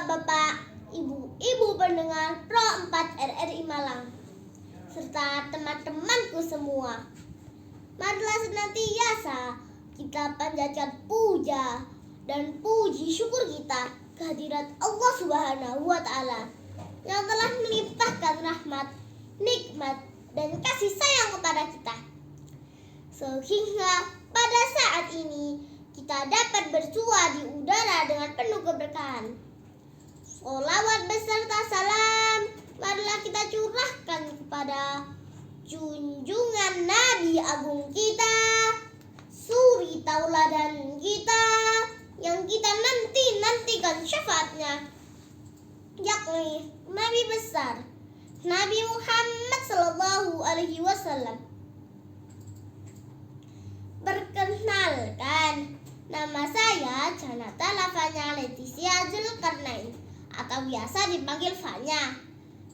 bapak-bapak, ibu-ibu pendengar Pro 4 RRI Malang, serta teman-temanku semua. Marilah senantiasa kita panjatkan puja dan puji syukur kita kehadirat Allah Subhanahu wa Ta'ala yang telah melimpahkan rahmat, nikmat, dan kasih sayang kepada kita, sehingga pada saat ini kita dapat bersua di udara dengan penuh keberkahan. Sholawat beserta salam marilah kita curahkan kepada junjungan Nabi Agung kita, suri tauladan kita yang kita nantikan syafaatnya, yakni Nabi besar Nabi Muhammad SAW. Perkenalkan, nama saya Janata Lavanya Leticia Zulkarnain atau biasa dipanggil Fanya.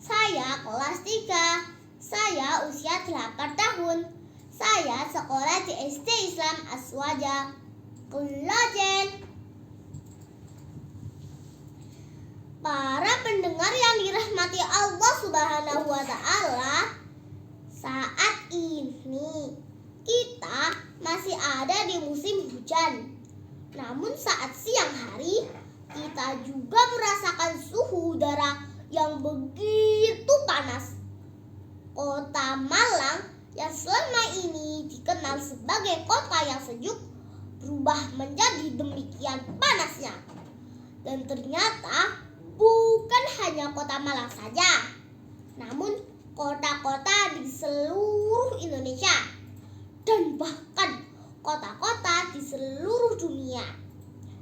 Saya kelas 3. Saya usia 8 tahun. Saya sekolah di SD Islam Aswaja, Klajen. Para pendengar yang dirahmati Allah Subhanahu wa Ta'ala, saat ini kita masih ada di musim hujan. Namun saat siang hari kita juga merasakan suhu udara yang begitu panas. Kota Malang yang selama ini dikenal sebagai kota yang sejuk berubah menjadi demikian panasnya. Dan ternyata bukan hanya kota Malang saja, namun kota-kota di seluruh Indonesia dan bahkan kota-kota di seluruh dunia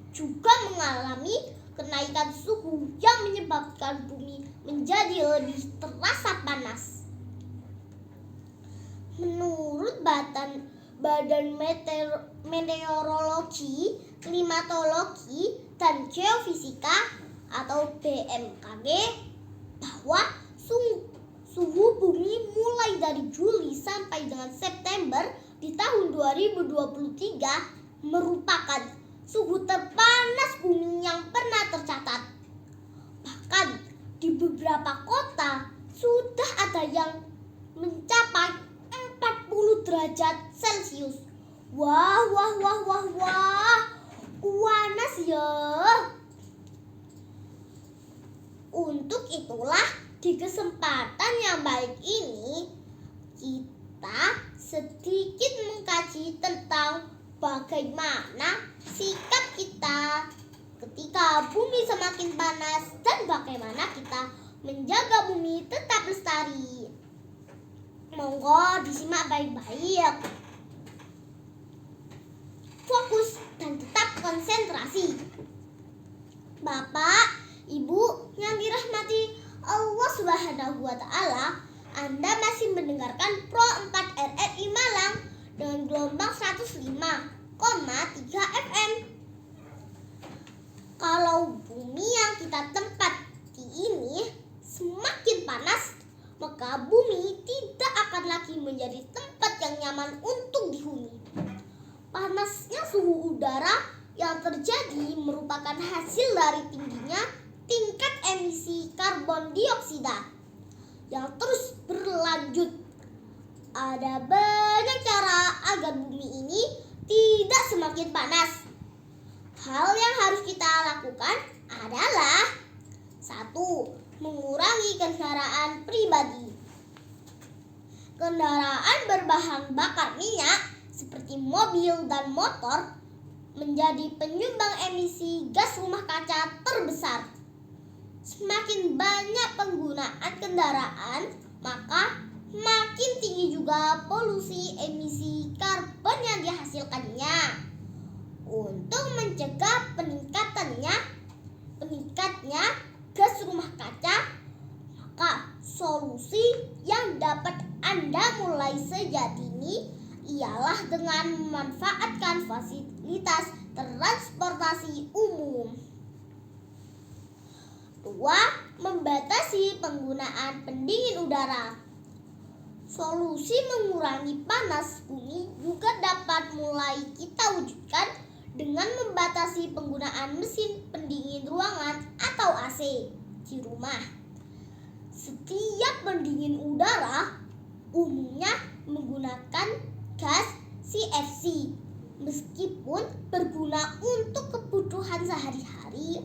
juga mengalami kenaikan suhu yang menyebabkan bumi menjadi lebih terasa panas. Menurut Badan Meteorologi, Klimatologi, dan Geofisika atau BMKG, bahwa suhu bumi mulai dari Juli sampai dengan September di tahun 2023 merupakan suhu terpanas bumi yang pernah tercatat. Bahkan di beberapa kota sudah ada yang mencapai 40 derajat Celcius. Wah, panas ya. Untuk itulah di kesempatan yang baik ini kita sedikit mengkaji tentang bagaimana sikap kita ketika bumi semakin panas dan bagaimana kita menjaga bumi tetap lestari. Monggo disimak baik-baik. Fokus dan tetap konsentrasi. Bapak, Ibu yang dirahmati Allah Subhanahu wa Ta'ala, Anda masih mendengarkan Pro 4 RRI Malang dengan gelombang 105,3 FM. Kalau bumi yang kita tempati ini semakin panas, maka bumi tidak akan lagi menjadi tempat yang nyaman untuk dihuni. Panasnya suhu udara yang terjadi merupakan hasil dari tingginya tingkat emisi karbon dioksida yang terus berlanjut. Ada banyak cara agar bumi ini tidak semakin panas. Hal yang harus kita lakukan adalah 1. Mengurangi kendaraan pribadi. Kendaraan berbahan bakar minyak seperti mobil dan motor menjadi penyumbang emisi gas rumah kaca terbesar. Semakin banyak penggunaan kendaraan, maka makin tinggi juga polusi emisi karbon yang dihasilkannya. Untuk mencegah peningkatnya gas rumah kaca, maka solusi yang dapat Anda mulai sejak dini ialah dengan memanfaatkan fasilitas transportasi umum. 2. Membatasi penggunaan pendingin udara. Solusi mengurangi panas bumi juga dapat mulai kita wujudkan dengan membatasi penggunaan mesin pendingin ruangan atau AC di rumah. Setiap pendingin udara umumnya menggunakan gas CFC. Meskipun berguna untuk kebutuhan sehari-hari,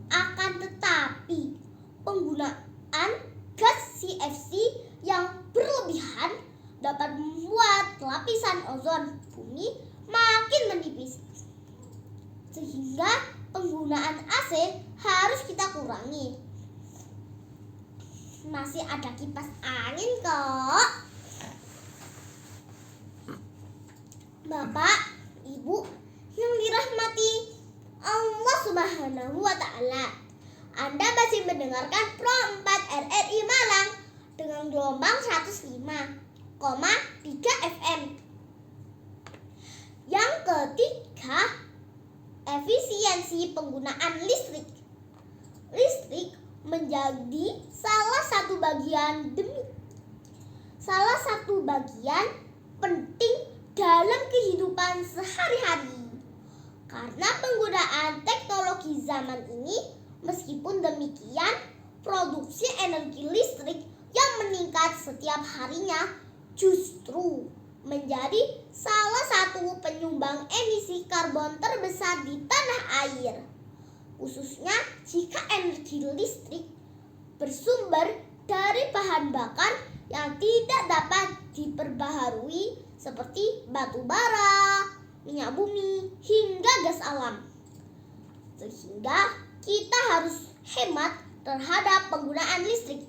akan tetapi penggunaan gas CFC yang berlebihan dapat membuat lapisan ozon bumi makin menipis. Sehingga penggunaan AC harus kita kurangi. Masih ada kipas angin kok. Bapak, Ibu yang dirahmati Allah Subhanahu wa Ta'ala, Anda masih mendengarkan Pro 4 RRI Malang dengan gelombang 105,3 FM. Yang ketiga, efisiensi penggunaan listrik. Listrik menjadi salah satu bagian penting dalam kehidupan sehari-hari. Karena penggunaan teknologi zaman ini, meskipun demikian, produksi energi listrik yang meningkat setiap harinya justru menjadi salah satu penyumbang emisi karbon terbesar di tanah air. Khususnya jika energi listrik bersumber dari bahan bakar yang tidak dapat diperbaharui seperti batu bara, minyak bumi, hingga gas alam. Sehingga kita harus hemat terhadap penggunaan listrik.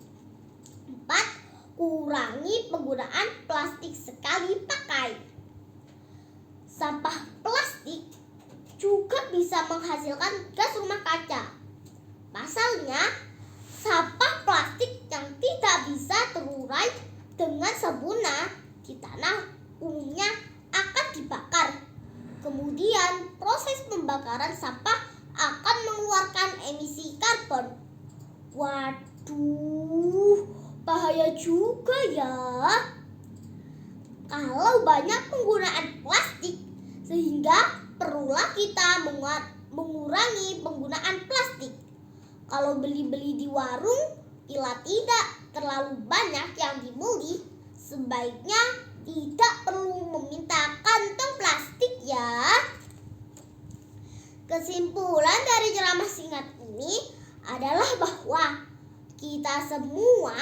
4. Kurangi penggunaan plastik sekali pakai. Sampah plastik juga bisa menghasilkan gas rumah kaca. Pasalnya, sampah plastik yang tidak bisa terurai dengan sempurna di tanah umumnya akan dibakar. Kemudian proses pembakaran sampah akan mengeluarkan emisi karbon. Waduh, bahaya juga ya. Kalau banyak penggunaan plastik, sehingga perlulah kita mengurangi penggunaan plastik. Kalau beli-beli di warung, bila tidak terlalu banyak yang dibeli, sebaiknya tidak perlu meminta kantong plastik ya. Kesimpulan dari ceramah singkat ini adalah bahwa kita semua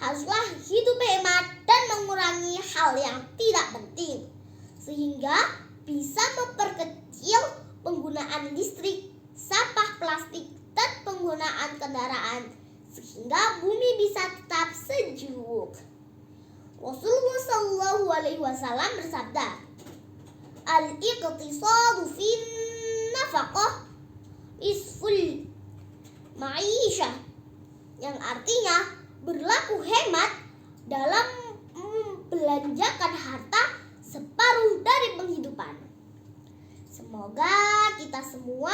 haruslah hidup hemat dan mengurangi hal yang tidak penting, sehingga bisa memperkecil penggunaan listrik, sampah plastik, dan penggunaan kendaraan, sehingga bumi bisa tetap sejuk. Rasulullah SAW bersabda, Al-iqtisadu fin nafaqah isful ma'isyah, yang artinya berlaku hemat dalam membelanjakan harta separuh dari penghidupan. Semoga kita semua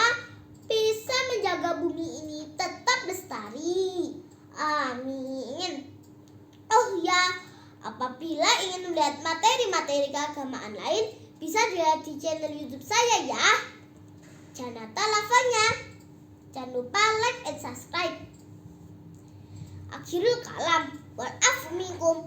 bisa menjaga bumi ini tetap lestari. Amin. Oh ya, apabila ingin melihat materi-materi keagamaan lain, bisa dilihat di channel YouTube saya ya. Janata lafanya. Jangan lupa like and subscribe. Akhirul kalam. Wal afu minkum.